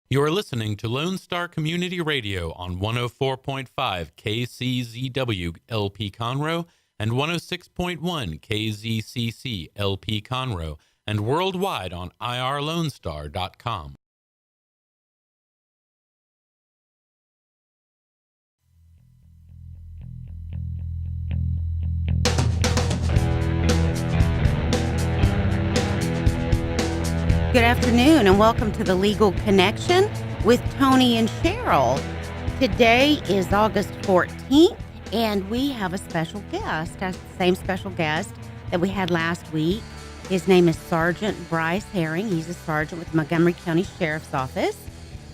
You're listening to Lone Star Community Radio on 104.5 KCZW LP Conroe and 106.1 KZCC LP Conroe and worldwide on irlonestar.com. Good afternoon and welcome to the Legal Connection with Tony and Cheryl. Today is August 14th and we have a special guest, the same special guest that we had last week. His name is Sergeant Brice Herring. He's a sergeant with the Montgomery County Sheriff's Office.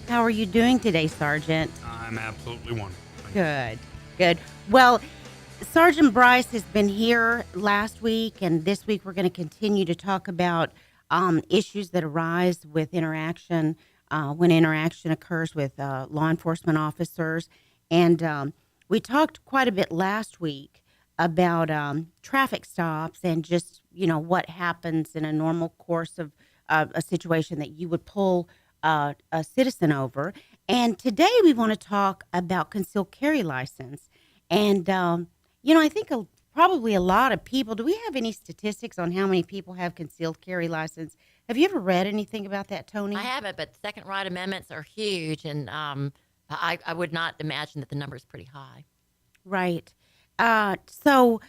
How are you doing today, Sergeant? I'm absolutely wonderful. Good. Well, Sergeant Brice has been here last week and this week we're going to continue to talk about issues that arise with interaction, when interaction occurs with law enforcement officers. And we talked quite a bit last week about traffic stops and just, what happens in a normal course of a situation that you would pull a citizen over. And today we want to talk about concealed carry license. And, I think probably a lot of people. Do we have any statistics on how many people have concealed carry license? Have you ever read anything about that, Tony? I haven't, but second right amendments are huge, and I would not imagine that the number is pretty high. Right. So,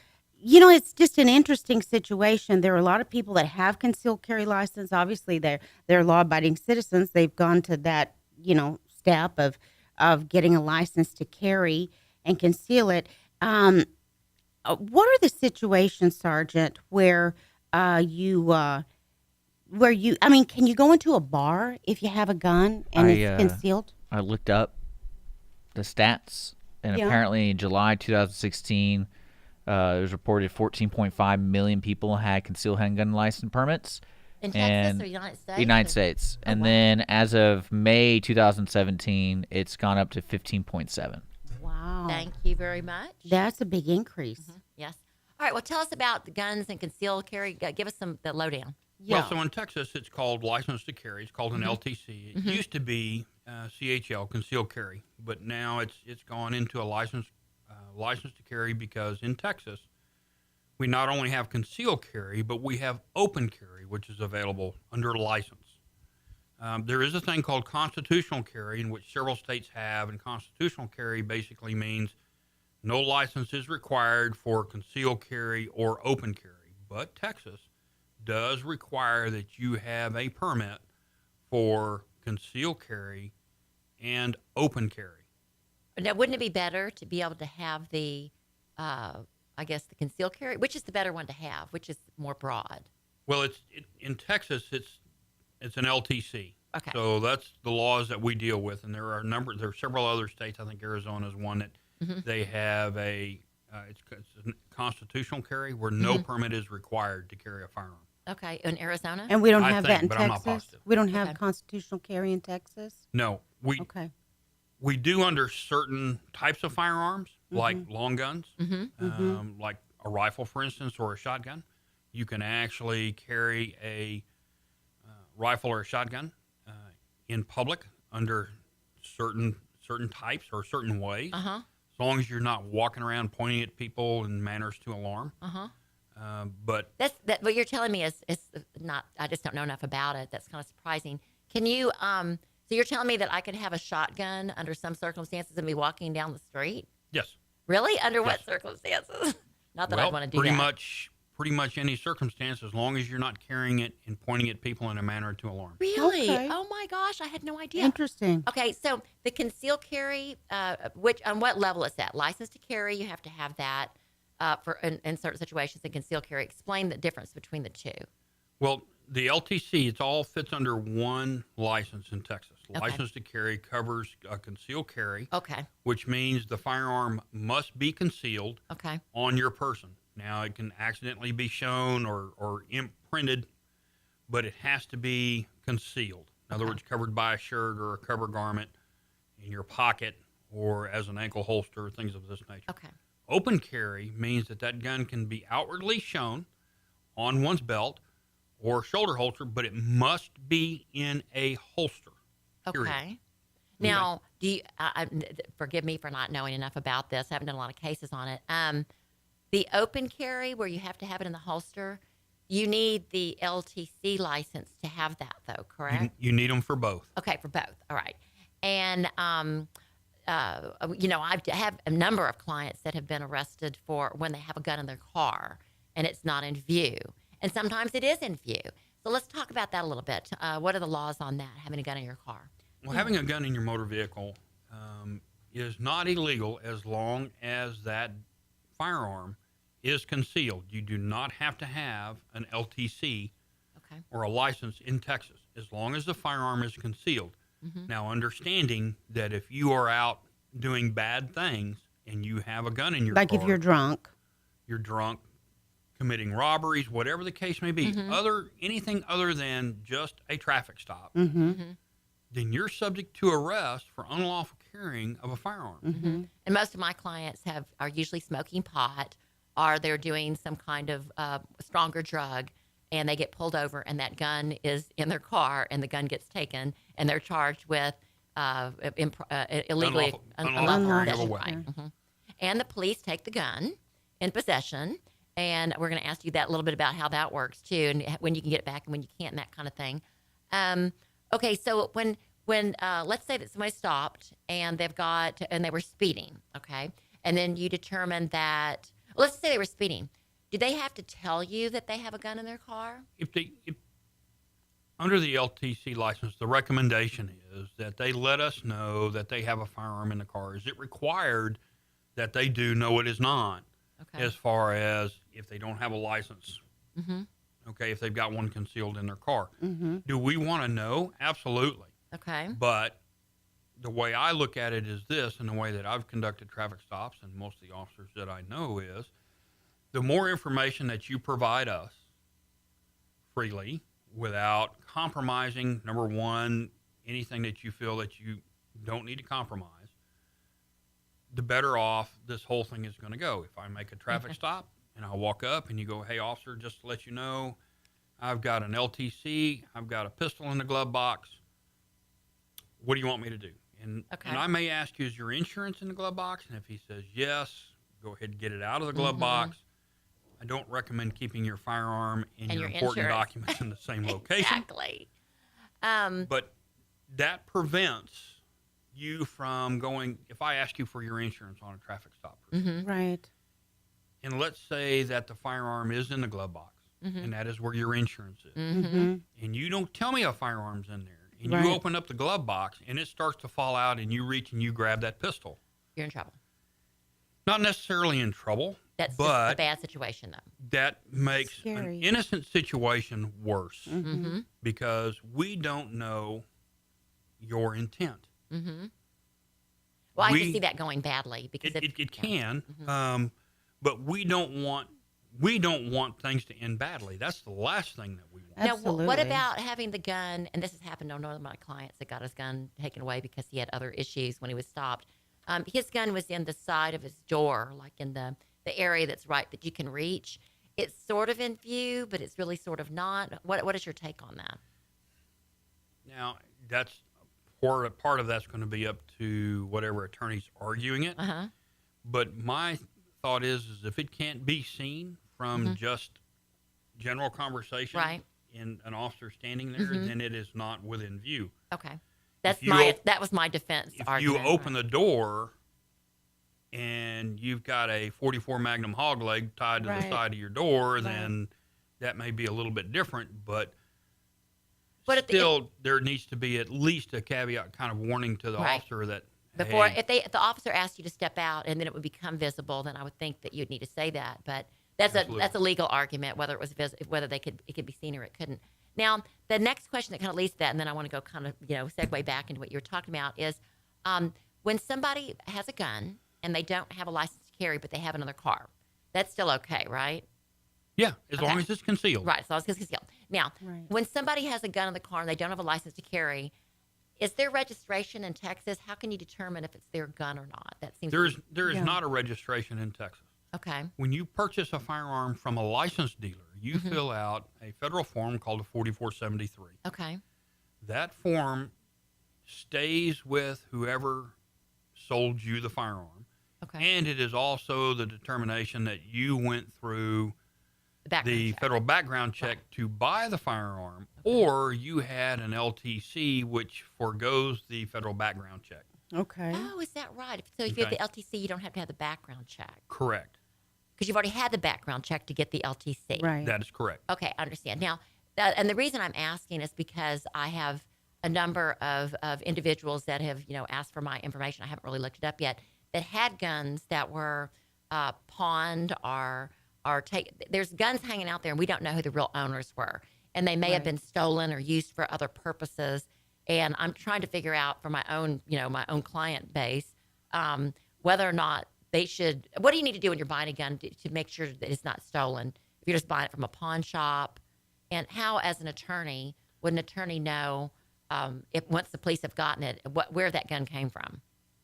it's just an interesting situation. There are a lot of people that have concealed carry license. Obviously, they're law-abiding citizens. They've gone to that, step of getting a license to carry and conceal it. What are the situations, Sergeant, where can you go into a bar if you have a gun and it's concealed? I looked up the stats, and apparently in July 2016, it was reported 14.5 million people had concealed handgun license permits. In Texas or United States? United States. Oh, and wow. then as of May 2017, it's gone up to 15.7. Wow. Thank you very much. That's a big increase. Mm-hmm. Yes. All right, well, tell us about the guns and concealed carry. Give us the lowdown. Yeah. Well, so in Texas, it's called license to carry. It's called an LTC. It used to be CHL, concealed carry, but now it's gone into a license to carry because in Texas, we not only have concealed carry, but we have open carry, which is available under license. There is a thing called constitutional carry, in which several states have, and constitutional carry basically means no license is required for concealed carry or open carry. But Texas does require that you have a permit for concealed carry and open carry. Now, wouldn't it be better to be able to have the concealed carry? Which is the better one to have? Which is more broad? Well, in Texas, it's an LTC. Okay. So that's the laws that we deal with, and there are several other states. I think Arizona is one that they have it's a constitutional carry where no permit is required to carry a firearm. Okay, in Arizona? And we don't I have think, that in but Texas? I'm not positive. We don't have Okay. constitutional carry in Texas? No, Okay. we do under certain types of firearms, like long guns, like a rifle, for instance, or a shotgun. You can actually carry a rifle or a shotgun in public under certain types or certain ways, as long as you're not walking around pointing at people in manners to alarm. But What you're telling me is not. I just don't know enough about it. That's kind of surprising. Can you? So you're telling me that I could have a shotgun under some circumstances and be walking down the street? yes, Really? Under what Yes. circumstances? Not that well, I'd want to do pretty that. pretty much any circumstance, as long as you're not carrying it and pointing at people in a manner to alarm. Really? Okay. Oh my gosh, I had no idea. Interesting. Okay, so the concealed carry, on what level is that? License to carry, you have to have that in certain situations. And concealed carry, explain the difference between the two. Well, the LTC, it all fits under one license in Texas. Okay. License to carry covers concealed carry, Okay. which means the firearm must be concealed Okay. on your person. Now, it can accidentally be shown or imprinted, but it has to be concealed. In other words, covered by a shirt or a cover garment, in your pocket, or as an ankle holster, things of this nature. Okay. Open carry means that gun can be outwardly shown on one's belt or shoulder holster, but it must be in a holster. Period. Okay. Now, do you, forgive me for not knowing enough about this. I haven't done a lot of cases on it. The open carry, where you have to have it in the holster, you need the LTC license to have that, though, correct? You need them for both. Okay, for both. All right. And, I have a number of clients that have been arrested for when they have a gun in their car and it's not in view. And sometimes it is in view. So let's talk about that a little bit. What are the laws on that, having a gun in your car? Well, having a gun in your motor vehicle is not illegal as long as that firearm is concealed. You do not have to have an LTC or a license in Texas as long as the firearm is concealed. Now, understanding that if you are out doing bad things and you have a gun in your car, Like if you're drunk, committing robberies, whatever the case may be, anything other than just a traffic stop, then you're subject to arrest for unlawful carrying of a firearm. And most of my clients are usually smoking pot, or they're doing some kind of stronger drug, and they get pulled over, and that gun is in their car, and the gun gets taken, and they're charged with illegally unlawful carrying of a possession. weapon. Right. And the police take the gun in possession, and we're going to ask you that a little bit about how that works too, and when you can get it back and when you can't, and that kind of thing. Okay, so when let's say that somebody stopped and they were speeding, okay, and then you determine that, let's say they were speeding. Do they have to tell you that they have a gun in their car? If under the LTC license, the recommendation is that they let us know that they have a firearm in the car. Is it required that they do? No, it is not. Okay. As far as if they don't have a license, okay, if they've got one concealed in their car. Do we want to know? Absolutely. Okay. But the way I look at it is this, and the way that I've conducted traffic stops, and most of the officers that I know is, the more information that you provide us freely without compromising, number one, anything that you feel that you don't need to compromise, the better off this whole thing is going to go. If I make a traffic stop and I walk up and you go, hey, officer, just to let you know, I've got an LTC, I've got a pistol in the glove box. What do you want me to do? And I may ask you, is your insurance in the glove box? And if he says yes, go ahead and get it out of the glove box. I don't recommend keeping your firearm and your important documents in the same location. Exactly. But that prevents you from going, if I ask you for your insurance on a traffic stop, right? And let's say that the firearm is in the glove box, and that is where your insurance is, and you don't tell me a firearm's in there, and you open up the glove box, and it starts to fall out, and you reach and you grab that pistol. You're in trouble. Not necessarily in trouble. That's but just a bad situation, though. That makes an innocent situation worse because we don't know your intent. Well, I can see that going badly because it can, but we don't want things to end badly. That's the last thing that we want. Now, what about having the gun? And this has happened to one of my clients that got his gun taken away because he had other issues when he was stopped. His gun was in the side of his door, like in the area that's right that you can reach. It's sort of in view, but it's really sort of not. What is your take on that? Now, that's part of that's going to be up to whatever attorney's arguing it. But my thought is if it can't be seen from just general conversation and an officer standing there, then it is not within view. Okay. That was my defense argument. If you open the door and you've got a .44 Magnum hog leg tied to the side of your door, then that may be a little bit different, but still there needs to be at least a caveat kind of warning to the officer that before, if the officer asked you to step out and then it would become visible, then I would think that you'd need to say that. But that's a legal argument whether it was whether it could be seen or it couldn't. Now, the next question that kind of leads to that, and then I want to go kind of segue back into what you were talking about, is when somebody has a gun and they don't have a license to carry, but they have another car, that's still okay, right? Yeah, as long as it's concealed. Right, as long as it's concealed. Now, when somebody has a gun in the car and they don't have a license to carry, is there registration in Texas? How can you determine if it's their gun or not? That seems there is not a registration in Texas. Okay. When you purchase a firearm from a licensed dealer, you fill out a federal form called a 4473. Okay. That form stays with whoever sold you the firearm. Okay. And it is also the determination that you went through the check. federal background check to buy the firearm, or you had an LTC, which forgoes the federal background check. Okay. Oh, is that right? So if you have Okay. the LTC, you don't have to have the background check Correct. because you've already had the background check to get the LTC. Right. That is correct. Okay, I understand. Now, and the reason I'm asking is because I have a number of individuals that have, asked for my information. I haven't really looked it up yet, that had guns that were pawned or there's guns hanging out there and we don't know who the real owners were. And they may have Right. been stolen or used for other purposes. And I'm trying to figure out for my own, my own client base, whether or not they should, what do you need to do when you're buying a gun to make sure that it's not stolen? If you're just buying it from a pawn shop, and how, as an attorney, would an attorney know if once the police have gotten it, where that gun came from?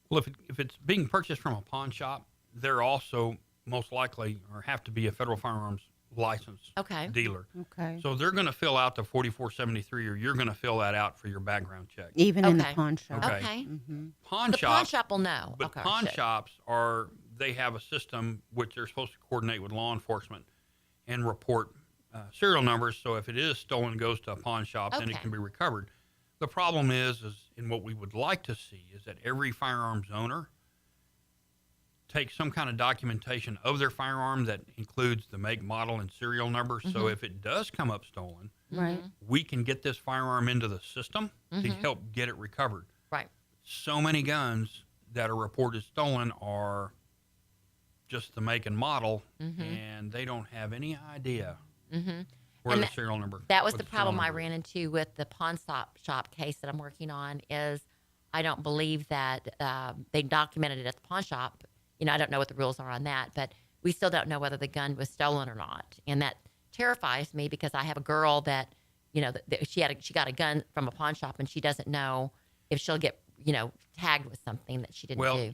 Well, if it's being purchased from a pawn shop, they're also most likely or have to be a federal firearms license Okay. dealer. Okay. So they're going to fill out the 4473, or you're going to fill that out for your background check. Even in the Okay. pawn shop. Okay. Okay. Pawn The shops, pawn shop will know. but Okay, pawn should. shops they have a system which they're supposed to coordinate with law enforcement and report serial numbers. So if it is stolen, goes to a pawn shop, then it Okay. can be recovered. The problem is, and what we would like to see is that every firearms owner takes some kind of documentation of their firearm that includes the make, model, and serial number. So if it does come up stolen, Right. we can get this firearm into the system to help get it recovered. Right. So many guns that are reported stolen are just the make and model, and they don't have any idea where And the serial number. That was what the serial problem I number is. ran into with the pawn shop case that I'm working on. Is I don't believe that they documented it at the pawn shop. I don't know what the rules are on that, but we still don't know whether the gun was stolen or not, and that terrifies me because I have a girl that she got a gun from a pawn shop and she doesn't know if she'll get tagged with something that she didn't Well, do.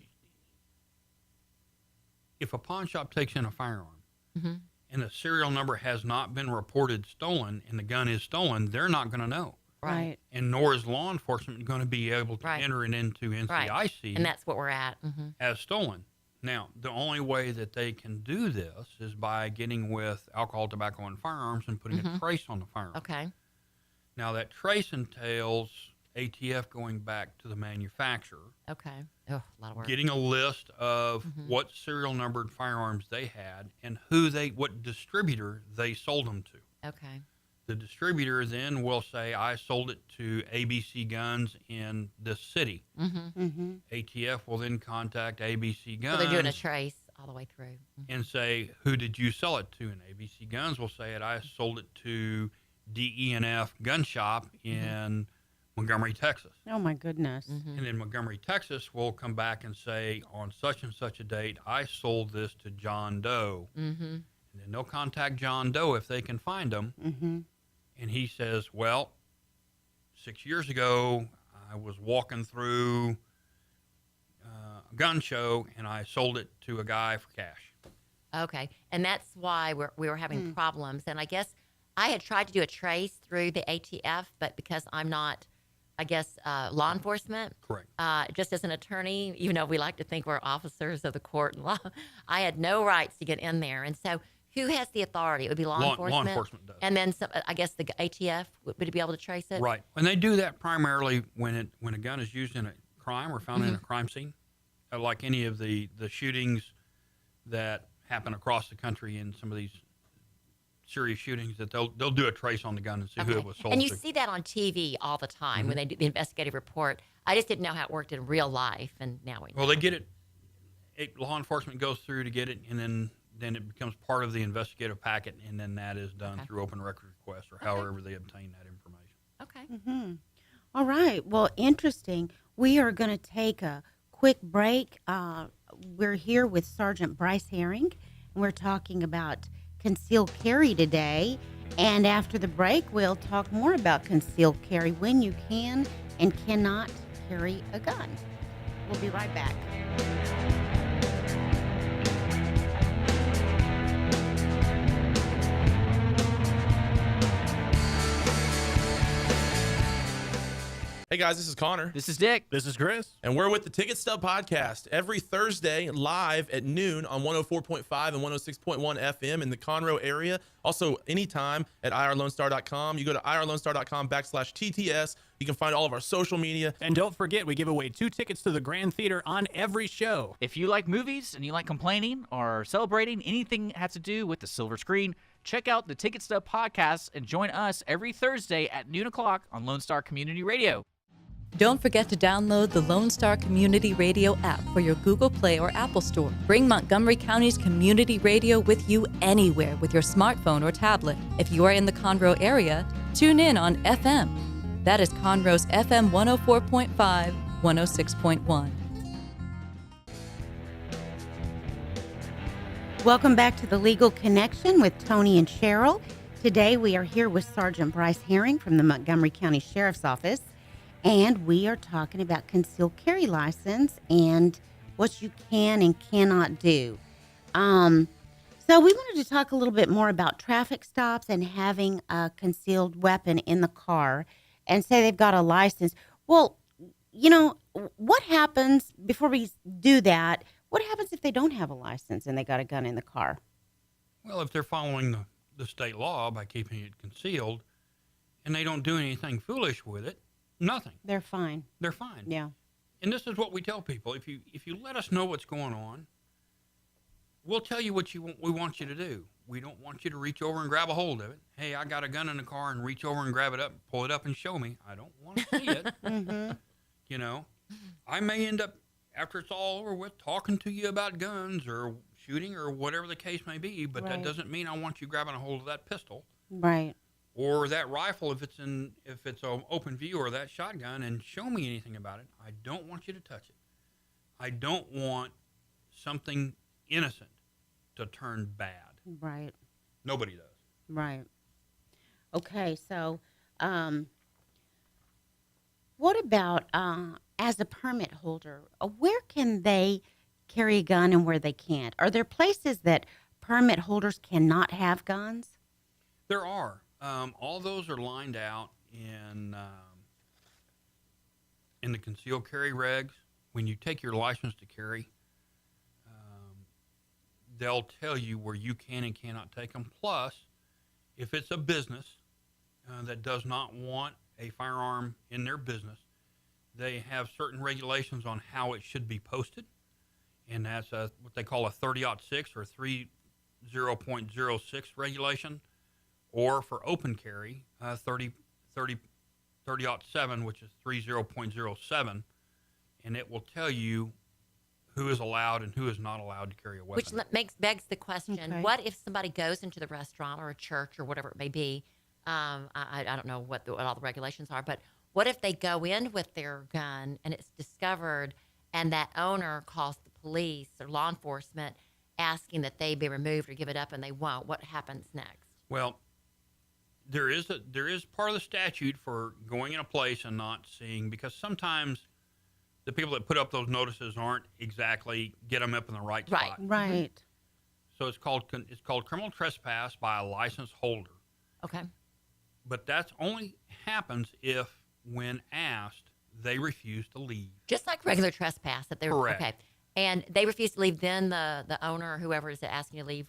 if a pawn shop takes in a firearm Mm-hmm. and the serial number has not been reported stolen and the gun is stolen, they're not going to know. Right. And nor is law enforcement going to be able to Right. enter it into Right. NCIC And that's what we're at. Mm-hmm. as stolen. Now, the only way that they can do this is by getting with alcohol, tobacco, and firearms and putting a trace on the firearm. Okay. Now, that trace entails ATF going back to the manufacturer, Okay. Oh, a lot of work. getting a list of what serial numbered firearms they had and what distributor they sold them to. Okay. The distributor then will say, I sold it to ABC Guns in this city. ATF will then contact ABC Guns So they're doing a trace all the way through. and say, who did you sell it to? And ABC Guns will say, I sold it to DE&F Gun Shop in Montgomery, Texas. Oh my goodness. And then Montgomery, Texas will come back and say, on such and such a date, I sold this to John Doe. And then they'll contact John Doe if they can find him. And he says, well, 6 years ago, I was walking through a gun show and I sold it to a guy for cash. Okay. And that's why we were having problems. And I guess I had tried to do a trace through the ATF, but because I'm not, I guess, law enforcement, Correct. just as an attorney, even though we like to think we're officers of the court and law, I had no rights to get in there. And so who has the authority? It would be law enforcement. Law enforcement does. And then I guess the ATF would be able to trace it? Right. And they do that primarily when a gun is used in a crime or found in a crime scene. Like any of the shootings that happen across the country in some of these serious shootings, that they'll do a trace on the gun and see who Okay. it was sold And you to. see that on TV all the time when they do the investigative report. I just didn't know how it worked in real life, and now we know. Well, they get it. Law enforcement goes through to get it, and then it becomes part of the investigative packet, and then that is done through open record request or however they obtain that information. Okay. All right. Well, interesting. We are going to take a quick break. We're here with Sergeant Brice Herring, and we're talking about concealed carry today. And after the break, we'll talk more about concealed carry, when you can and cannot carry a gun. We'll be right back. Hey guys, this is Connor. This is Dick. This is Chris. And we're with the Ticket Stub Podcast every Thursday live at noon on 104.5 and 106.1 FM in the Conroe area. Also, anytime at irlonestar.com. You go to irlonestar.com/TTS. You can find all of our social media. And don't forget, we give away 2 tickets to the Grand Theater on every show. If you like movies and you like complaining or celebrating anything that has to do with the silver screen, check out the Ticket Stub Podcast and join us every Thursday at noon o'clock on Lone Star Community Radio. Don't forget to download the Lone Star Community Radio app for your Google Play or Apple Store. Bring Montgomery County's community radio with you anywhere with your smartphone or tablet. If you are in the Conroe area, tune in on FM. That is Conroe's FM 104.5, 106.1. Welcome back to the Legal Connection with Tony and Cheryl. Today we are here with Sergeant Brice Herring from the Montgomery County Sheriff's Office. And we are talking about concealed carry license and what you can and cannot do. So we wanted to talk a little bit more about traffic stops and having a concealed weapon in the car and say they've got a license. Well, you know, what happens before we do that? What happens if they don't have a license and they got a gun in the car? Well, if they're following the state law by keeping it concealed and they don't do anything foolish with it, nothing. They're fine. They're fine. Yeah. And this is what we tell people. If you let us know what's going on, we'll tell you what we want you to do. We don't want you to reach over and grab a hold of it. Hey, I got a gun in the car and reach over and grab it up, pull it up and show me. I don't want to see it. Mm-hmm. You know, I may end up, after it's all over with, talking to you about guns or shooting or whatever the case may be, but that doesn't mean I want you grabbing a hold of that pistol. Right. Or that rifle if it's an open view, or that shotgun, and show me anything about it. I don't want you to touch it. I don't want something innocent to turn bad. Right. Nobody does. Right. Okay, so what about as a permit holder, where can they carry a gun and where they can't? Are there places that permit holders cannot have guns? There are. All those are lined out in the concealed carry regs. When you take your license to carry, they'll tell you where you can and cannot take them. Plus, if it's a business that does not want a firearm in their business, they have certain regulations on how it should be posted, and that's what they call a 30-06 or 30.06 regulation. Or for open carry, 30.07, which is 30.07, and it will tell you who is allowed and who is not allowed to carry a weapon. Which begs the question, Okay. what if somebody goes into the restaurant or a church or whatever it may be? I don't know what all the regulations are, but what if they go in with their gun and it's discovered and that owner calls the police or law enforcement asking that they be removed or give it up and they won't? What happens next? Well, there is part of the statute for going in a place and not seeing, because sometimes the people that put up those notices aren't exactly get them up in the right spot. Right. So it's called criminal trespass by a license holder. Okay. But that's only happens if, when asked, they refuse to leave. Just like regular trespass. That they're Correct. Okay. And they refuse to leave, then the owner or whoever is asking you to leave,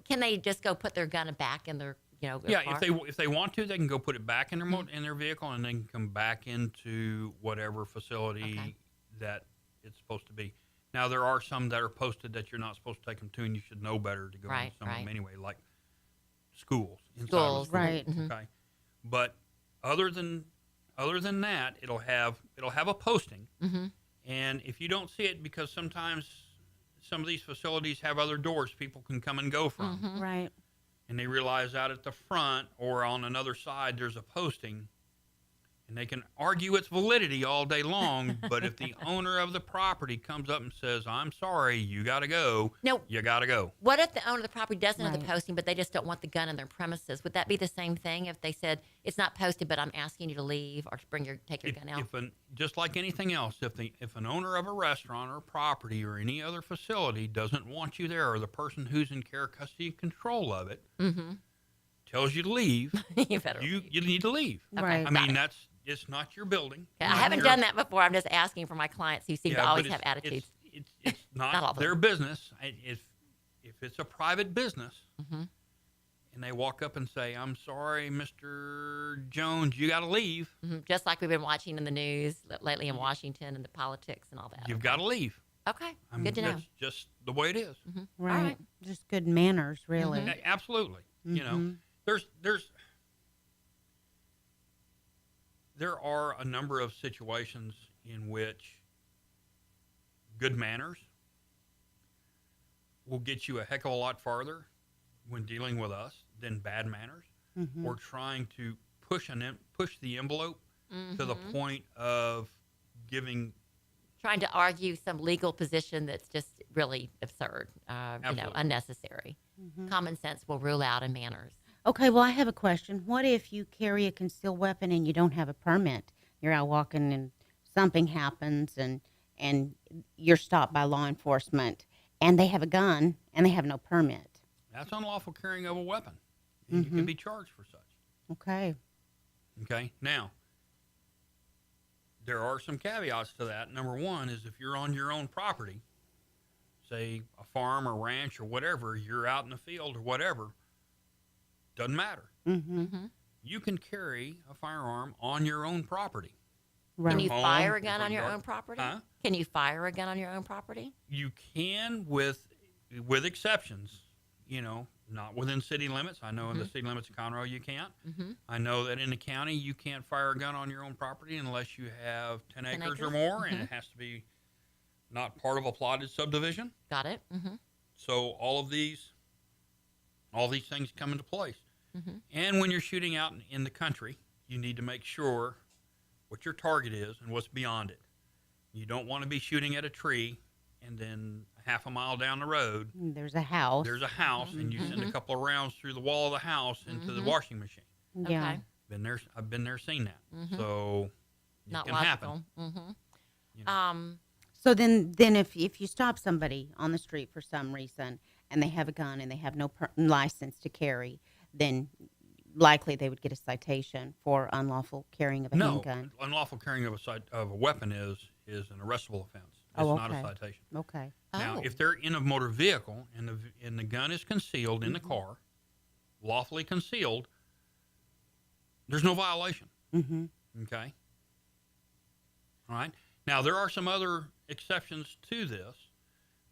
can they just go put their gun back in their their car? if they want to, they can go put it back in their in their vehicle, and they can come back into whatever facility that it's supposed to be. Now, there are some that are posted that you're not supposed to take them to, and you should know better to go into some of them anyway, like schools. Inside of Schools, schools, right. Okay, but other than that, it'll have a posting, and if you don't see it, because sometimes some of these facilities have other doors people can come and go from. Right. And they realize out at the front or on another side there's a posting, and they can argue its validity all day long, but if the owner of the property comes up and says, I'm sorry, you got to go, No. you got to go. What if the owner of the property doesn't have the Right. posting, but they just don't want the gun in their premises? Would that be the same thing if they said, it's not posted, but I'm asking you to leave or to take your gun out? Just like anything else, if an owner of a restaurant or property or any other facility doesn't want you there, or the person who's in care, custody, and control of it tells you to leave, You better you need to leave. Right. I mean, It's not your building. Okay, I Not haven't your- done that before. I'm just asking for my clients who seem to but always it's- have attitudes. It's Not all not of their them. business. If it's a private business, Mm-hmm. and they walk up and say, "I'm sorry, Mr. Jones, you got to leave," Just like we've been watching in the news lately in Washington and the politics and all that. you've got to leave. Okay, I mean, good to know. That's just the way it is. Right. right. Just good manners, really. Absolutely. You know, there are a number of situations in which good manners will get you a heck of a lot farther when dealing with us than bad manners or trying to push the envelope to the point of giving. Trying to argue some legal position that's just really absurd, Absolutely. unnecessary. Common sense will rule out in manners. Okay, well, I have a question. What if you carry a concealed weapon and you don't have a permit? You're out walking and something happens and you're stopped by law enforcement and they have a gun and they have no permit. That's unlawful carrying of a weapon, and you can be charged for such. Okay. Okay. Now, there are some caveats to that. Number one is if you're on your own property, say a farm or ranch or whatever, you're out in the field or whatever, doesn't matter. You can carry a firearm on your own property. Right. Can you home, fire a your gun front on your yard. own property? Huh? Can you fire a gun on your own property? You can with exceptions, not within city limits. I know in the city limits of Conroe you can't. I know that in the county you can't fire a gun on your own property unless you have 10 acres or acres? more, and it has to be not part of a plotted subdivision. Got it? So all these things come into place. And when you're shooting out in the country, you need to make sure what your target is and what's beyond it. You don't want to be shooting at a tree and then half a mile down the road There's a house. there's a house and you send a couple of rounds through the wall of the house into the washing machine. Yeah. Okay. I've been there, seen that. So it Not can logical. happen. You know. So then if you stop somebody on the street for some reason and they have a gun and they have no license to carry, then likely they would get a citation for unlawful carrying of a No, handgun. unlawful carrying of a weapon is an arrestable offense. It's Oh, not a okay. citation. Okay. Now, Oh. if they're in a motor vehicle and the gun is concealed in the car, lawfully concealed, there's no violation. Okay. All right. Now, there are some other exceptions to this.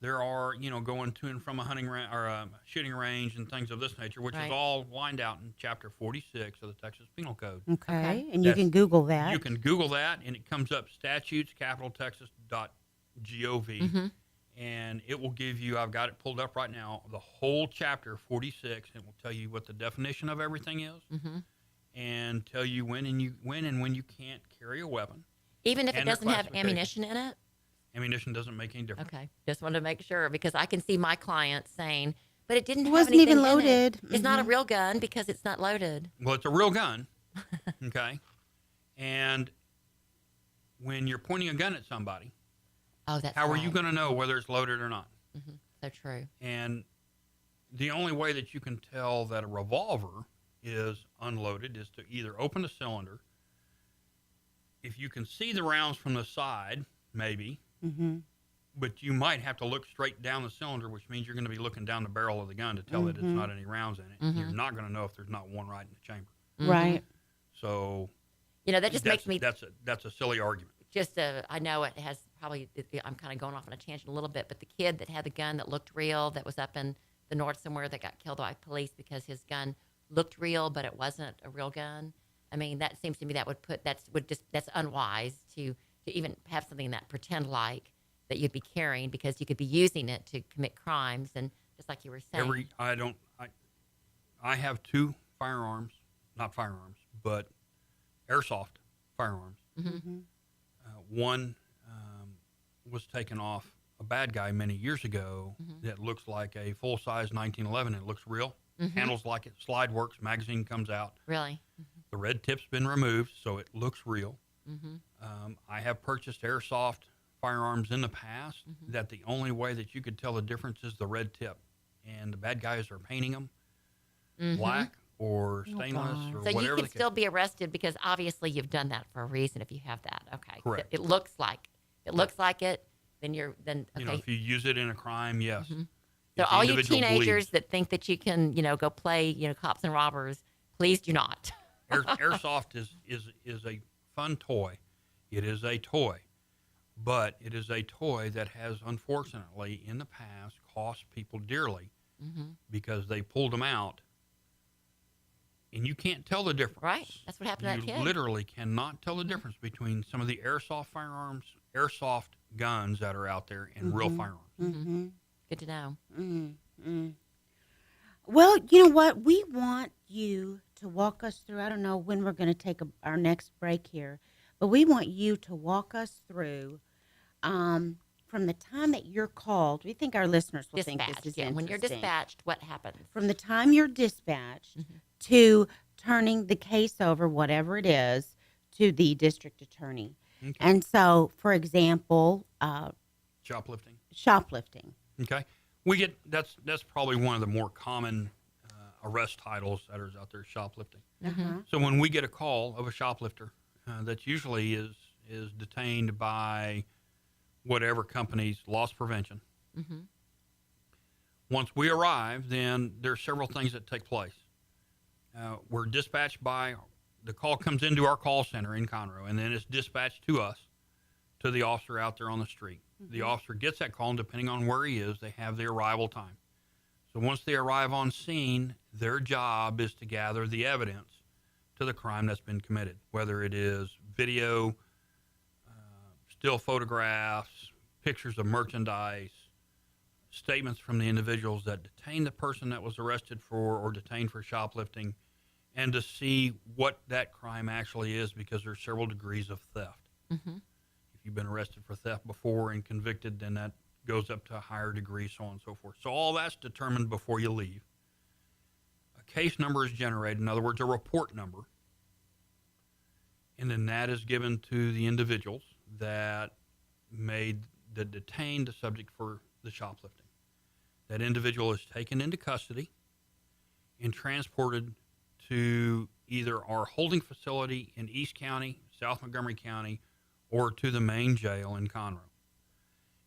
There are, going to and from a hunting range or a shooting range and things of this nature, which Right. is all lined out in Chapter 46 of the Texas Penal Code. Okay. And you That's- can Google that. You can Google that, and it comes up statutes, capitaltexas.gov, and it will give you, I've got it pulled up right now, the whole Chapter 46, and it will tell you what the definition of everything is, and tell you when and when you can't carry a weapon. Even if it And their doesn't have classification. ammunition in it? Ammunition doesn't make any difference. Okay. Just wanted to make sure because I can see my clients saying, but it didn't have wasn't anything even in it." loaded. It's not a real gun because it's not loaded. Well, it's a real gun, okay? And when you're pointing a gun at somebody, Oh, that's how are right. you going to know whether it's loaded or not? So true. And the only way that you can tell that a revolver is unloaded is to either open the cylinder. If you can see the rounds from the side, maybe, but you might have to look straight down the cylinder, which means you're going to be looking down the barrel of the gun to tell that it's not any rounds in it. You're not going to know if there's not one right in the chamber. Right. So That just makes me that's a silly argument. I know it has probably, I'm kind of going off on a tangent a little bit, but the kid that had the gun that looked real, that was up in the north somewhere that got killed by police because his gun looked real, but it wasn't a real gun. I mean, that seems to me that's unwise to even have something that pretend like that you'd be carrying because you could be using it to commit crimes. And just like you were saying, I have two firearms, not firearms, but airsoft firearms. One was taken off a bad guy many years ago that looks like a full-size 1911. It looks real. Handles like it. Slide works. Magazine comes out. really, The red tip's been removed, so it looks real. I have purchased airsoft firearms in the past that the only way that you could tell the difference is the red tip. And the bad guys are painting them black or stainless God. or So you whatever could the case. still be arrested because obviously you've done that for a reason if you have that. Okay. Correct. It looks like it. Then okay. You know, if you use it in a crime, yes. So If the all you individual teenagers bleeds. that think that you can, go play, cops and robbers, please do not. Airsoft is a fun toy. It is a toy, but it is a toy that has unfortunately in the past cost people dearly because they pulled them out, and you can't tell the difference. Right. That's what happened to that You kid. literally cannot tell the difference between some of the airsoft firearms, airsoft guns that are out there, and real firearms. Good to know. Well, you know what? We want you to walk us through. I don't know when we're going to take our next break here, but we want you to walk us through from the time that you're called. We think our listeners will think Dispatched. this is Yeah. interesting. When you're dispatched, what happens? From the time you're dispatched to turning the case over, whatever it is, to the district attorney. Okay. And so, for example, Shoplifting. shoplifting. Okay, we get that's probably one of the more common arrest titles that is out there, shoplifting. So when we get a call of a shoplifter, that usually is detained by whatever company's loss prevention. Once we arrive, then there's several things that take place. We're dispatched by the call comes into our call center in Conroe, and then it's dispatched to us, to the officer out there on the street. The officer gets that call, and depending on where he is, they have the arrival time. So once they arrive on scene, their job is to gather the evidence to the crime that's been committed, whether it is video, still photographs, pictures of merchandise, statements from the individuals that detained the person that was arrested for or detained for shoplifting, and to see what that crime actually is, because there's several degrees of theft. If you've been arrested for theft before and convicted, then that goes up to a higher degree, so on and so forth. So all that's determined before you leave. A case number is generated, in other words, a report number, and then that is given to the individuals that detained the subject for the shoplifting. That individual is taken into custody and transported to either our holding facility in East County, South Montgomery County, or to the main jail in Conroe.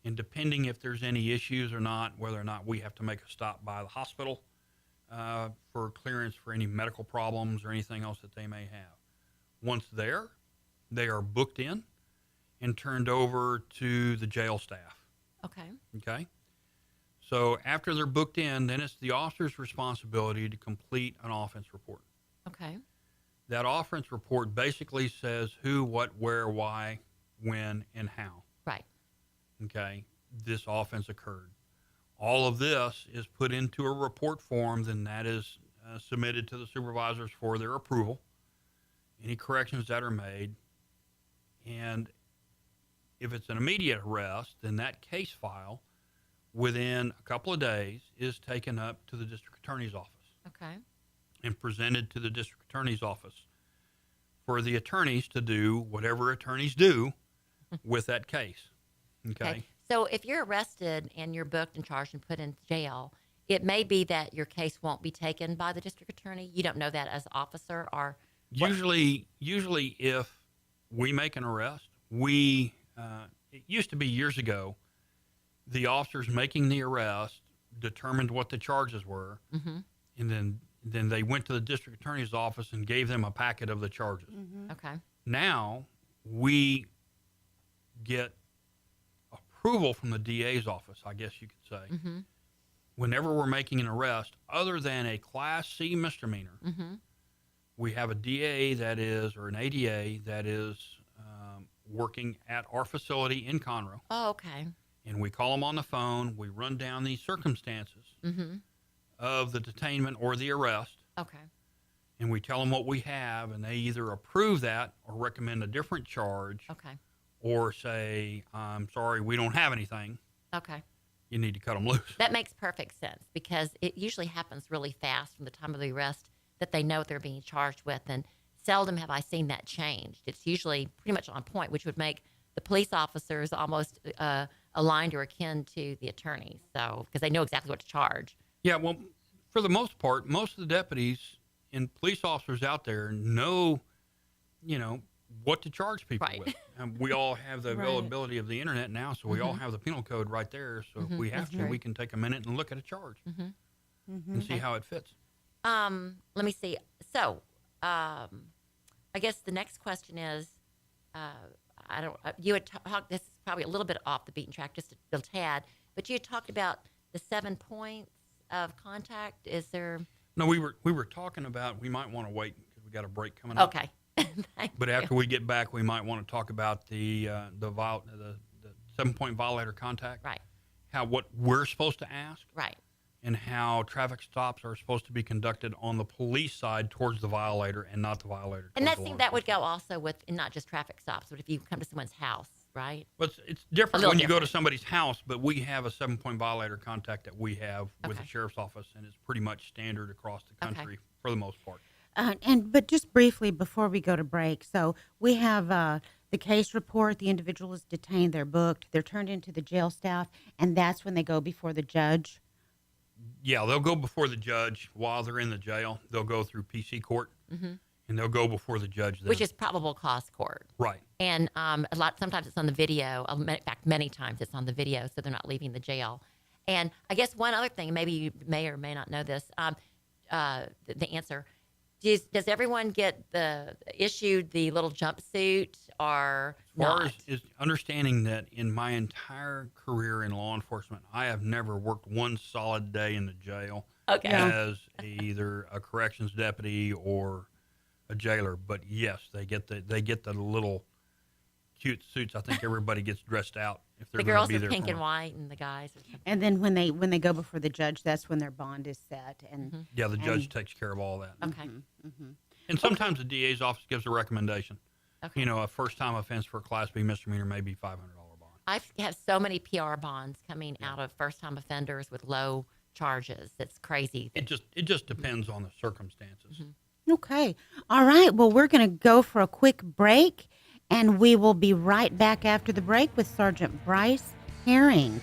And depending if there's any issues or not, whether or not we have to make a stop by the hospital for clearance for any medical problems or anything else that they may have. Once there, they are booked in and turned over to the jail staff. Okay? So after they're booked in, then it's the officer's responsibility to complete an offense report. Okay. That offense report basically says who, what, where, why, when, and how. Right. Okay, this offense occurred. All of this is put into a report form, then that is submitted to the supervisors for their approval. Any corrections that are made. And if it's an immediate arrest, then that case file within a couple of days is taken up to the district attorney's office Okay. and presented to the district attorney's office for the attorneys to do whatever attorneys do with that case. Okay. So if you're arrested and you're booked and charged and put in jail, it may be that your case won't be taken by the district attorney. You don't know that as officer, or Usually if we make an arrest, it used to be years ago, the officers making the arrest determined what the charges were, and then they went to the district attorney's office and gave them a packet of the charges. okay. Now we get approval from the DA's office, I guess you could say, whenever we're making an arrest, other than a Class C misdemeanor. We have a DA that is, or an ADA that is working at our facility in Conroe. Oh, okay. And we call them on the phone. We run down the circumstances of the detainment or the arrest. Okay. And we tell them what we have, and they either approve that or recommend a different charge, Okay. or say, I'm sorry, we don't have anything. Okay. You need to cut them loose. That makes perfect sense because it usually happens really fast from the time of the arrest that they know what they're being charged with, and seldom have I seen that changed. It's usually pretty much on point, which would make the police officers almost aligned or akin to the attorneys, so because they know exactly what to charge. Yeah, well, for the most part, most of the deputies and police officers out there know, what to charge people Right. with. We all have the Right. availability of the internet now, so we all have the penal code right there. So if we have to, we can take a minute and look at a charge and see how it fits. Let me see. So, I guess the next question is, you had talked, this is probably a little bit off the beaten track, just a tad, but you had talked about the 7 points of contact. Is there? No, we were talking about we might want to wait because we got a break coming up. Okay. But after we get back, we might want to talk about the 7-point violator contact. Right. What we're supposed to ask. Right. And how traffic stops are supposed to be conducted on the police side towards the violator and not the violator. And towards the law that would go enforcement. also with, and not just traffic stops, but if you come to someone's house, right? But it's different little when you go to different. somebody's house, but we have a 7-point violator contact that we have with the Okay. sheriff's office, and it's pretty much standard across the Okay. country for the most part. But just briefly before we go to break, so we have the case report. The individual is detained. They're booked. They're turned into the jail staff, and that's when they go before the judge. Yeah, they'll go before the judge while they're in the jail. They'll go through PC court, and they'll go before the judge then. Which is probable cause court. right. And sometimes it's on the video. In fact, many times it's on the video, so they're not leaving the jail. And I guess one other thing, maybe you may or may not know this, the answer. Does everyone get issued the little jumpsuit or As far not? as is understanding that in my entire career in law enforcement, I have never worked one solid day in the jail Okay. as either a corrections deputy or a jailer. But yes, they get the little cute suits. I think everybody gets dressed out if they're The going to girls be are there. pink for and it. white, and the guys are something. And then when they go before the judge, that's when their bond is set. And Yeah, the judge And- takes care of all that. Okay. And sometimes the DA's office gives a recommendation. Okay. A first-time offense for a Class B misdemeanor may be $500 bond. I have so many PR bonds coming out of first-time offenders with low charges. It's crazy. It just depends on the circumstances. okay, all right. Well, we're going to go for a quick break, and we will be right back after the break with Sergeant Brice Herring.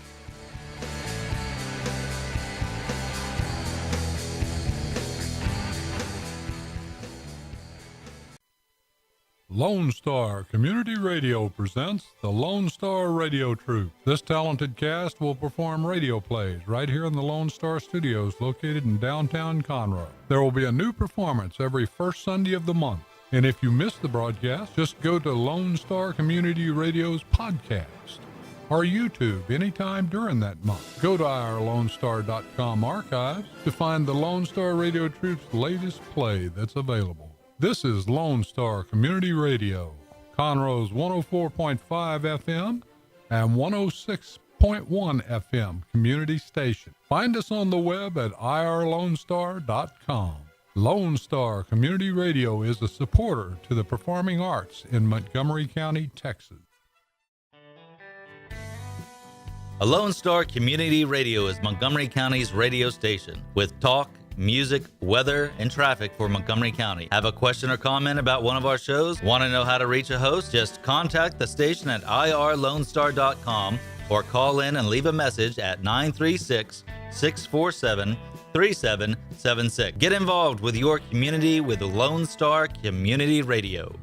Lone Star Community Radio presents the Lone Star Radio Troupe. This talented cast will perform radio plays right here in the Lone Star Studios located in downtown Conroe. There will be a new performance every first Sunday of the month. And if you miss the broadcast, just go to Lone Star Community Radio's podcast or YouTube anytime during that month. Go to ourlonestar.com archives to find the Lone Star Radio Troupe's latest play that's available. This is Lone Star Community Radio, Conroe's 104.5 FM and 106.1 FM community station. Find us on the web at irlonestar.com. Lone Star Community Radio is a supporter to the performing arts in Montgomery County, Texas. A Lone Star Community Radio is Montgomery County's radio station with talk, music, weather, and traffic for Montgomery County. Have a question or comment about one of our shows? Want to know how to reach a host? Just contact the station at irlonestar.com or call in and leave a message at 936-647-3776. Get involved with your community with Lone Star Community Radio.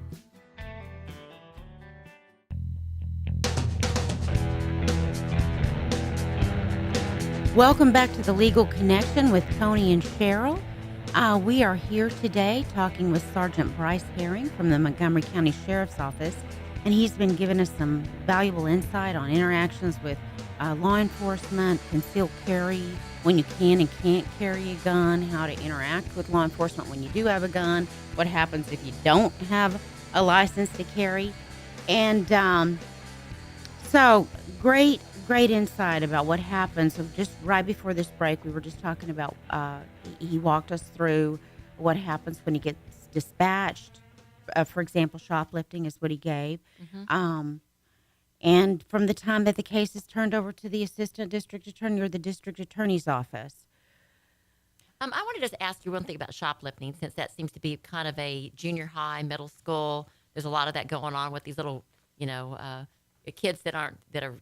Welcome back to the Legal Connection with Tony and Cheryl. We are here today talking with Sergeant Brice Herring from the Montgomery County Sheriff's Office, and he's been giving us some valuable insight on interactions with law enforcement, concealed carry, when you can and can't carry a gun, how to interact with law enforcement when you do have a gun, what happens if you don't have a license to carry. And so great insight about what happens. So just right before this break, we were just talking about, he walked us through what happens when he gets dispatched. For example, shoplifting is what he gave. And from the time that the case is turned over to the assistant district attorney or the district attorney's office. I wanted to just ask you one thing about shoplifting, since that seems to be kind of a junior high, middle school. There's a lot of that going on with these little, kids that are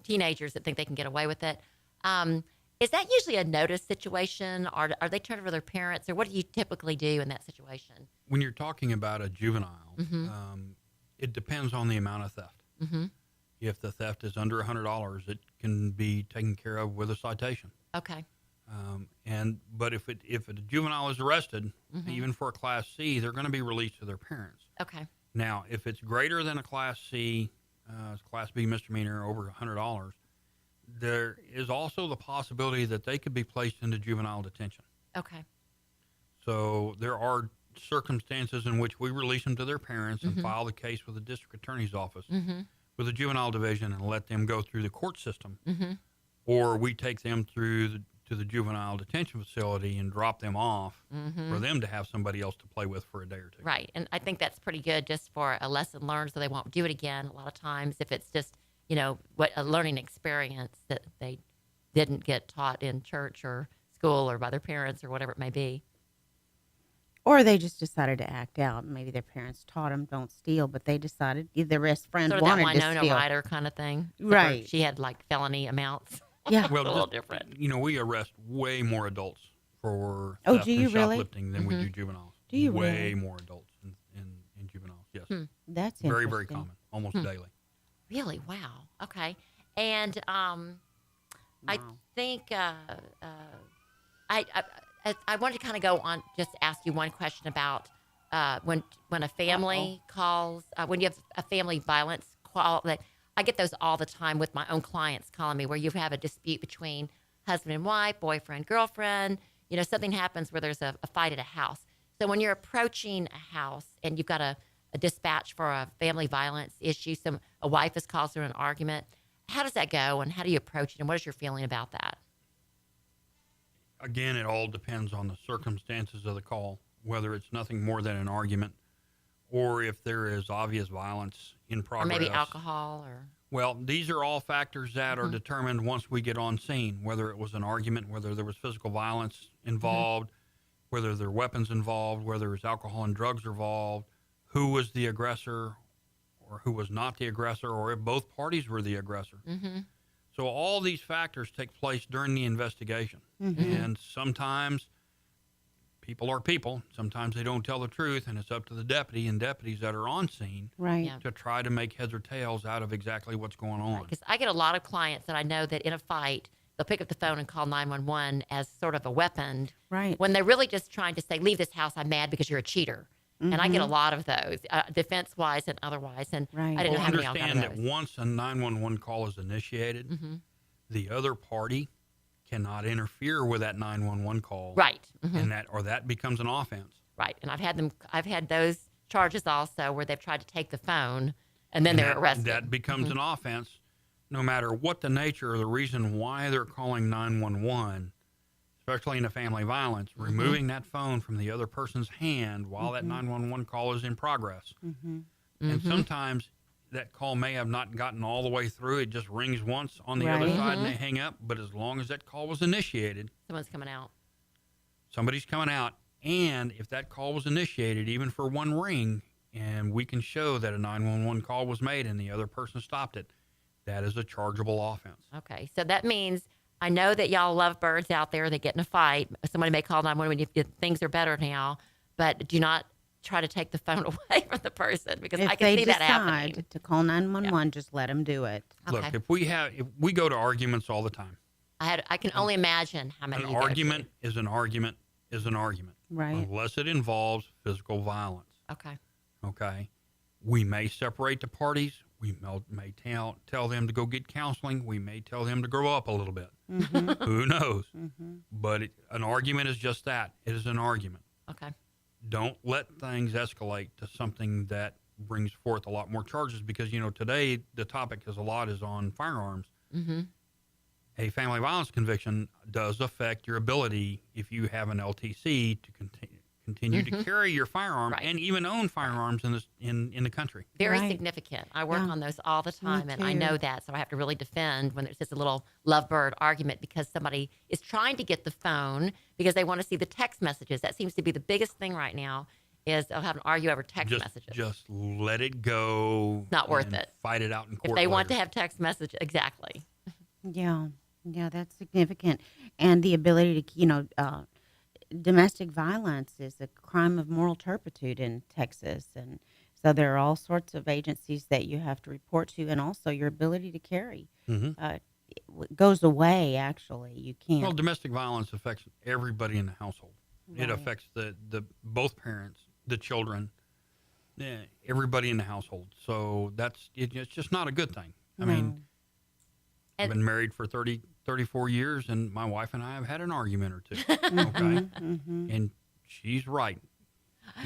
teenagers that think they can get away with it. Is that usually a notice situation, or are they turned over their parents, or what do you typically do in that situation? When you're talking about a juvenile, it depends on the amount of theft. If the theft is under $100, it can be taken care of with a citation. Okay. But if a juvenile is arrested, even for a Class C, they're going to be released to their parents. Okay. Now, if it's greater than a Class C, Class B misdemeanor over $100, there is also the possibility that they could be placed into juvenile detention. Okay. So there are circumstances in which we release them to their parents and file the case with the district attorney's office with the juvenile division and let them go through the court system. Or we take them to the juvenile detention facility and drop them off for them to have somebody else to play with for a day or two. Right. And I think that's pretty good just for a lesson learned so they won't do it again. A lot of times if it's just, what a learning experience that they didn't get taught in church or school or by their parents or whatever it may be. Or they just decided to act out. Maybe their parents taught them don't steal, but they decided their best friend Sort of wanted that to Winona steal. Ryder kind of thing. Right. She had like felony amounts. Yeah. Well, a little different. We arrest way more adults for Oh, theft do you and really? shoplifting than we do juveniles. Do you way really? more adults in juveniles, yes. That's Very, very interesting. common, almost daily. Really? Wow. Okay. And I think I wanted to kind of go on, just ask you one question about when a family calls, when you have a family violence call. I get those all the time with my own clients calling me where you have a dispute between husband and wife, boyfriend, girlfriend. Something happens where there's a fight at a house. So when you're approaching a house and you've got a dispatch for a family violence issue, a wife has caused her an argument, how does that go and how do you approach it and what is your feeling about that? Again, it all depends on the circumstances of the call, whether it's nothing more than an argument or if there is obvious violence in progress. Or maybe alcohol or... Well, these are all factors that are determined once we get on scene, whether it was an argument, whether there was physical violence involved, whether there were weapons involved, whether there was alcohol and drugs involved, who was the aggressor or who was not the aggressor, or if both parties were the aggressor. So all these factors take place during the investigation. And sometimes people are people. Sometimes they don't tell the truth, and it's up to the deputy and deputies that are on scene to try to make heads or tails out of exactly what's going on. Because I get a lot of clients that I know that in a fight, they'll pick up the phone and call 911 as sort of a weapon. Right. When they're really just trying to say, leave this house, I'm mad because you're a cheater. And I get a lot of those, defense-wise and otherwise. And I didn't know how many I got understand of that those. once a 911 call is initiated, the other party cannot interfere with that 911 call. Right. And that becomes an offense. Right. And I've had those charges also where they've tried to take the phone and then they're arrested. That becomes an offense no matter what the nature or the reason why they're calling 911, especially in a family violence, removing that phone from the other person's hand while that 911 call is in progress. And sometimes that call may have not gotten all the way through. It just rings once on the other side and they hang up. But as long as that call was initiated, Someone's coming out. somebody's coming out. And if that call was initiated, even for one ring, and we can show that a 911 call was made and the other person stopped it, that is a chargeable offense. Okay. So that means I know that y'all love birds out there. They get in a fight. Somebody may call 911 if things are better now, but do not try to take the phone away from the person because If I can they see that happening. decide to call 911, just let them do it. Look, Okay. if we go to arguments all the time, I can only imagine how many an you go argument is an argument is an argument. Right. Unless it involves physical violence. to. Okay. Okay. We may separate the parties. We may tell them to go get counseling. We may tell them to grow up a little bit. Who knows? But an argument is just that. It is an argument. Okay. Don't let things escalate to something that brings forth a lot more charges because, today the topic is on firearms. A family violence conviction does affect your ability, if you have an LTC, to continue to carry your firearm and even own firearms in the country. Very Right. significant. I work Yeah. on those all the time, and I too. know that. So I have to really defend when there's just a little lovebird argument because somebody is trying to get the phone because they want to see the text messages. That seems to be the biggest thing right now is they'll have an argue over text messages. Just let it go. Not worth and it. Fight it out in court. If they want to later. have text messages, exactly. Yeah. Yeah, that's significant. And the ability to, domestic violence is a crime of moral turpitude in Texas. And so there are all sorts of agencies that you have to report to, and also your ability to carry goes away, actually. You can't. Well, domestic violence affects everybody in the household. It Right. affects the both parents, the children, everybody in the household. So it's just not a good thing. I mean, I've been married for 34 years, and my wife and I have had an argument or two. Okay, and she's right.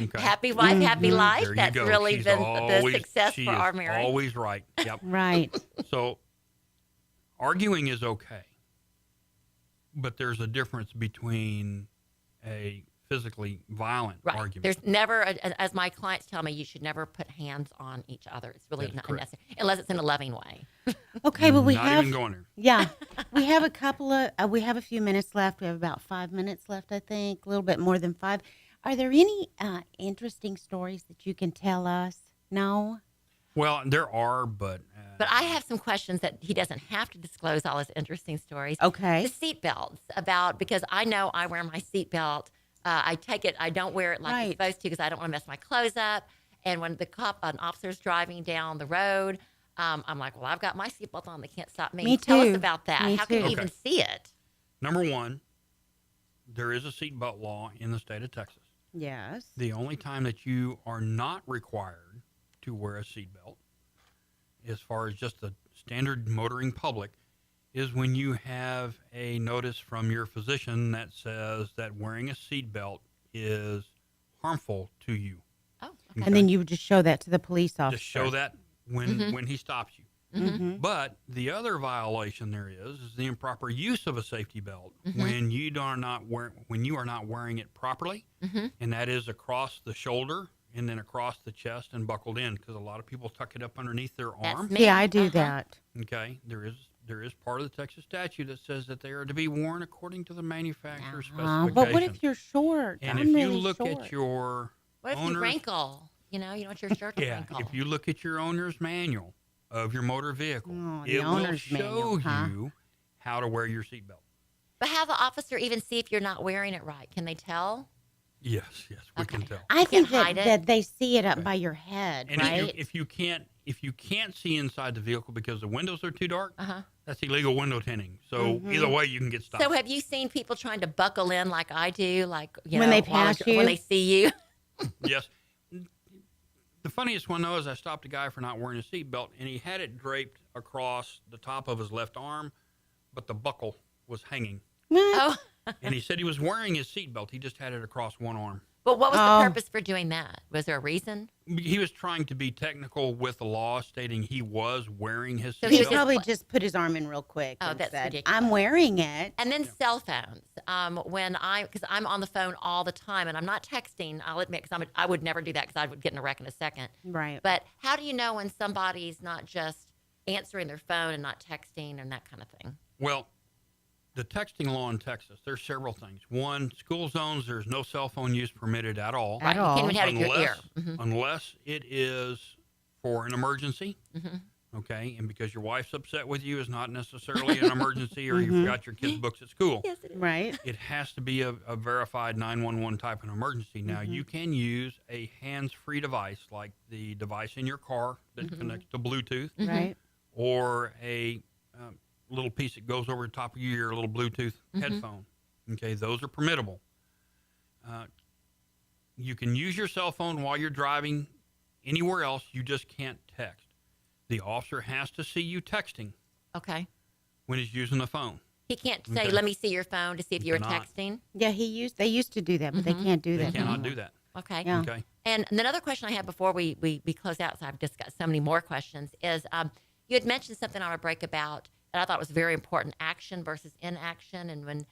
Okay. Happy wife, happy life. There you That's go. really She's been the always- success she for is our marriage. Always right. Yep. Right. So arguing is okay, but there's a difference between a physically violent Right. argument. There's never, as my clients tell me, you should never put hands on each other. It's really That is not correct. necessary, unless it's in a loving way. Okay, but we Not have even going there. Yeah, we have we have a few minutes left. We have about 5 minutes left, I think, a little bit more than 5. Are there any interesting stories that you can tell us? No? Well, there are, but But I have some questions that he doesn't have to disclose all his interesting stories. Okay. The seat belts, because I know I wear my seat belt. I take it, I don't wear it like I'm Right. supposed to because I don't want to mess my clothes up. And when an officer's driving down the road, I'm like, well, I've got my seatbelt on. They can't stop me. Me Tell us too. about that. Me How can you too. even Okay. see it? number one, there is a seatbelt law in the state of Texas. Yes. The only time that you are not required to wear a seatbelt, as far as just the standard motoring public, is when you have a notice from your physician that says that wearing a seatbelt is harmful to you. Oh, okay. And then you would just show that to the police officer. Just show that when he stops you. Mm-hmm. But the other violation there is the improper use of a safety belt when you are not wearing it properly, and that is across the shoulder and then across the chest and buckled in, because a lot of people tuck it up underneath their That's arm. me. Yeah, I do that. Okay, there is part of the Texas statute that says that they are to be worn according to the manufacturer's specifications. But what if you're short? and I'm if really you look short. at your What if you owner's- wrinkle? You don't want your shirt to yeah, wrinkle. if you look at your owner's manual of your motor vehicle, Oh, the it will owner's show manual, huh? you how to wear your seatbelt. But have the officer even see if you're not wearing it right? Can they tell? Yes, we can Okay. tell. I think can't hide it. that they see it up Okay. by your head, And right? if you can't see inside the vehicle because the windows are too dark, Uh-huh. that's illegal window tinting. So either way, you can get stopped. So have you seen people trying to buckle in like I do, like When they pass you? when they see you? Yes. The funniest one, though, is I stopped a guy for not wearing a seatbelt, and he had it draped across the top of his left arm, but the buckle was hanging. Oh, And he said he was wearing his seatbelt. He just had it across one arm. but what was Oh. the purpose for doing that? Was there a reason? He was trying to be technical with the law, stating he was wearing his So seatbelt. he He was probably just put his arm in real quick Oh, and that's said, ridiculous. I'm wearing it. And then cell phones. Because I'm on the phone all the time, and I'm not texting. I'll admit, because I would never do that because I would get in a wreck in a second. Right. But how do you know when somebody's not just answering their phone and not texting and that kind of thing? Well, the texting law in Texas, there's several things. One, school zones, there's no cell phone use permitted at all. At You all. can't even have it in your ear. Unless it is for an emergency. Okay, and because your wife's upset with you is not necessarily an emergency, or you forgot your kids' books at school. Yes, it is. Right. It has to be a verified 911 type of emergency. Now, you can use a hands-free device, like the device in your car that connects to Bluetooth, Right. or a little piece that goes over the top of your ear, a little Bluetooth headphone. Okay, those are permittable. You can use your cell phone while you're driving anywhere else. You just can't text. The officer has to see you texting Okay. when he's using the phone. He can't say, Okay. let me see your phone to see if you were Cannot. texting. Yeah, they used to do that, but they can't do They that cannot anymore. do that. Okay. Yeah. Okay. And another question I had before we close out, so I've just got so many more questions, is you had mentioned something on a break about, and I thought was very important, action versus inaction, and when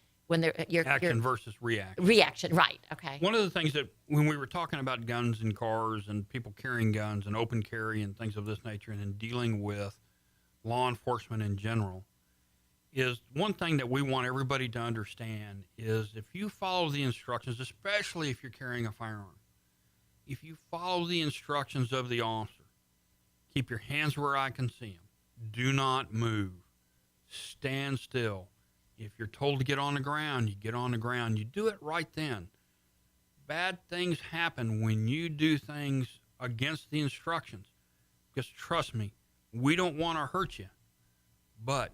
your Action versus reaction. reaction, right? Okay. One of the things that when we were talking about guns in cars and people carrying guns and open carry and things of this nature, and in dealing with law enforcement in general, is one thing that we want everybody to understand is if you follow the instructions, especially if you're carrying a firearm, if you follow the instructions of the officer, keep your hands where I can see them. Do not move. Stand still. If you're told to get on the ground, you get on the ground. You do it right then. Bad things happen when you do things against the instructions. Because trust me, we don't want to hurt you, but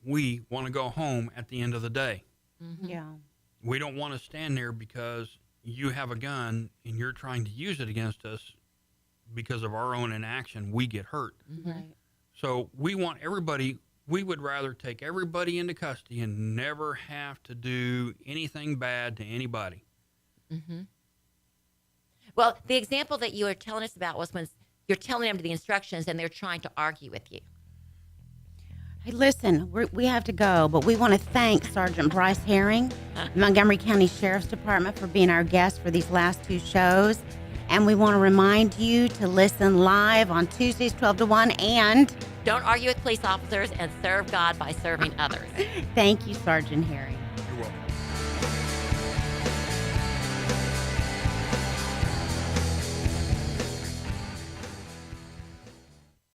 we want to go home at the end of the day. Mm-hmm. Yeah. We don't want to stand there because you have a gun and you're trying to use it against us because of our own inaction. We get hurt. Mm-hmm. Right. So we want everybody, we would rather take everybody into custody and never have to do anything bad to anybody. Mm-hmm. Well, the example that you were telling us about was when you're telling them the instructions and they're trying to argue with you. Hey, listen, we have to go, but we want to thank Sergeant Brice Herring, Montgomery County Sheriff's Department, for being our guest for these last 2 shows. And we want to remind you to listen live on Tuesdays 12 to 1 and don't argue with police officers and serve God by serving others. Thank you, Sergeant Herring.